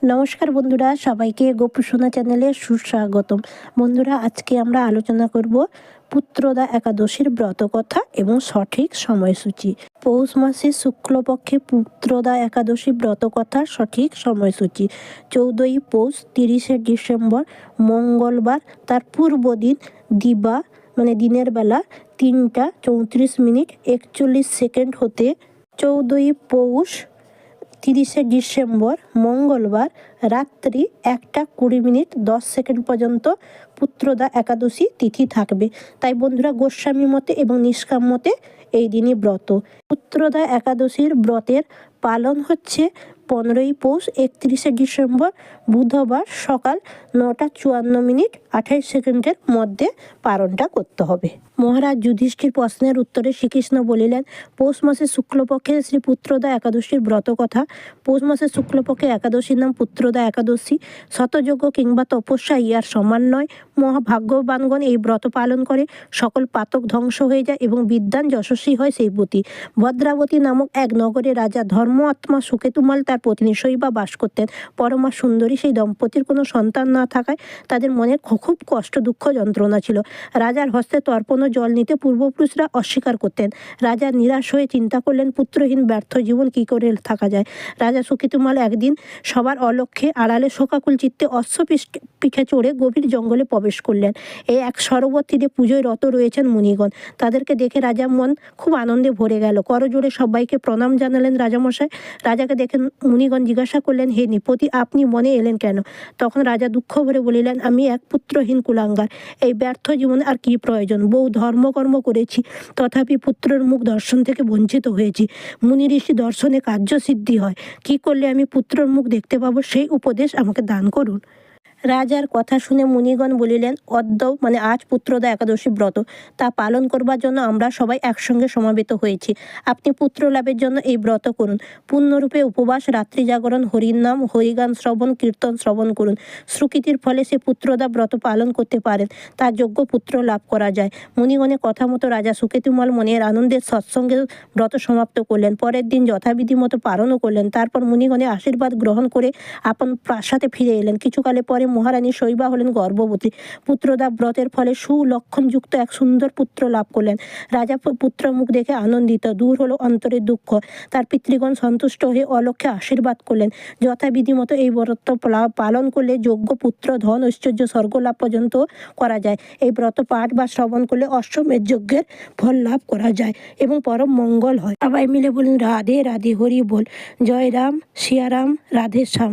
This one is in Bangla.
নমস্কার বন্ধুরা, সবাইকে গোপুসোনা চ্যানেলে সুস্বাগতম। বন্ধুরা, আজকে আমরা আলোচনা করব পুত্রদা একাদশীর ব্রতকথা এবং সঠিক সময়সূচি। পৌষ মাসের শুক্লপক্ষে পুত্রদা একাদশী ব্রতকথার সঠিক সময়সূচি 14ই পৌষ, 30শে ডিসেম্বর মঙ্গলবার। তার পূর্ব দিন দিবা দিনের বেলা 3টা 34 মিনিট 41 সেকেন্ড হতে 14ই পৌষ 30শে ডিসেম্বর মঙ্গলবার রাত্রি 1টা 20 মিনিট 10 সেকেন্ড পর্যন্ত পুত্রদা একাদশী তিথি থাকবে। তাই বন্ধুরা, গোস্বামী মতে এবং নিষ্কাম মতে এই দিনই ব্রত। পুত্রদা একাদশীর ব্রতের পালন হচ্ছে 15ই পৌষ 31শে ডিসেম্বর বুধবার সকাল 9টা 54 মিনিট 28 সেকেন্ডের মধ্যে পালনটা করতে হবে। মহারাজ যুধিষ্ঠির প্রশ্নের উত্তরে শ্রীকৃষ্ণ বলিলেন, পৌষ মাসের শুক্লপক্ষে শ্রী পুত্রদা একাদশীর ব্রত কথা। পৌষ মাসের শুক্লপক্ষে একাদশীর নাম পুত্রদা একাদশী। শতযজ্ঞ কিংবা তপস্যা ইহার সমান নয়। মহাভাগ্যবানগণ এই ব্রত পালন করে সকল পাতক ধ্বংস হয়ে যায় এবং বিদ্বান যশস্বী হয় সেই প্রতি। ভদ্রাবতী নামক এক নগরে রাজা ধর্ম আত্মা সুকেতুমাল তার পত্নী শৈবা বাস করতেন। পরমা সুন্দরী সেই দম্পতির কোনো সন্তান না থাকায় তাদের মনে খুব কষ্ট, দুঃখ, যন্ত্রণা ছিল। রাজার হস্তে তর্পণ ও জল নিতে পূর্বপুরুষরা অস্বীকার করতেন। রাজা নিরাশ হয়ে চিন্তা করলেন, পুত্রহীন ব্যর্থ জীবন কী করে থাকা যায়। রাজা সুকেতুমাল একদিন সবার অলক্ষ্যে আড়ালে শোকাকুল চিত্তে অশ্ব পিঠে চড়ে গভীর জঙ্গলে প্রবেশ করলেন। এই এক সরোবর তীরে পুজোয় রত রয়েছেন মুনিগণ। তাদেরকে দেখে রাজার মন খুব আনন্দে ভরে গেল। করজোড়ে সবাইকে প্রণাম জানালেন রাজামশাই। রাজাকে দেখে মুনিগণ জিজ্ঞাসা করলেন, হে নৃপতি, আপনি মনে এলেন কেন? তখন রাজা দুঃখ ভরে বলিলেন, আমি এক পুত্রহীন কুলাঙ্গার। এই ব্যর্থ জীবনে আর কি প্রয়োজন? বহু ধর্মকর্ম করেছি, তথাপি পুত্রের মুখ দর্শন থেকে বঞ্চিত হয়েছি। মুনি ঋষি দর্শনে কার্যসিদ্ধি হয়। কি করলে আমি পুত্রের মুখ দেখতে পাবো, সেই উপদেশ আমাকে দান করুন। রাজার কথা শুনে মুনিগণ বলিলেন, অদ্য আজ পুত্রদা একাদশী ব্রত, তা পালন করবার জন্য আমরা সবাই একসঙ্গে সমাবেত হয়েছি। আপনি পুত্র লাভের জন্য এই ব্রত করুন। পূর্ণরূপে উপবাস, রাত্রি জাগরণ, হরির নাম, হরিগান শ্রবণ, কীর্তন শ্রবণ করুন। সুকৃতির ফলে সে পুত্রদা ব্রত পালন করতে পারেন, তার যোগ্য পুত্র লাভ করা যায়। মুনিগণের কথা মতো রাজা সুকেতুমাল মনের আনন্দের সৎসঙ্গে ব্রত সমাপ্ত করলেন। পরের দিন যথাবিধি মতো পালনও করলেন। তারপর মুনিগণের আশীর্বাদ গ্রহণ করে আপন প্রাসাদে ফিরে এলেন। কিছুকালে পরে মহারানী শৈবা হলেন গর্ভবতী। পুত্রদা ব্রতের ফলে সুলক্ষণযুক্ত এক সুন্দর পুত্র লাভ করলেন। রাজা পুত্র মুখ দেখে আনন্দিত, দূর হলো অন্তরের দুঃখ। তার পিতৃগণ সন্তুষ্ট হয়ে অলক্ষ্যে আশীর্বাদ করলেন। যথাবিধি মতো এই ব্রত পালন করলে যোগ্য পুত্র, ধন, ঐশ্বর্য, স্বর্গ লাভ পর্যন্ত করা যায়। এই ব্রত পাঠ বা শ্রবণ করলে অশ্বমেধ যজ্ঞের ফল লাভ করা যায় এবং পরম মঙ্গল হয়। সবাই মিলে বলুন, রাধে রাধে, হরি বল, জয় রাম, সিয়া রাম, রাধে শ্যাম।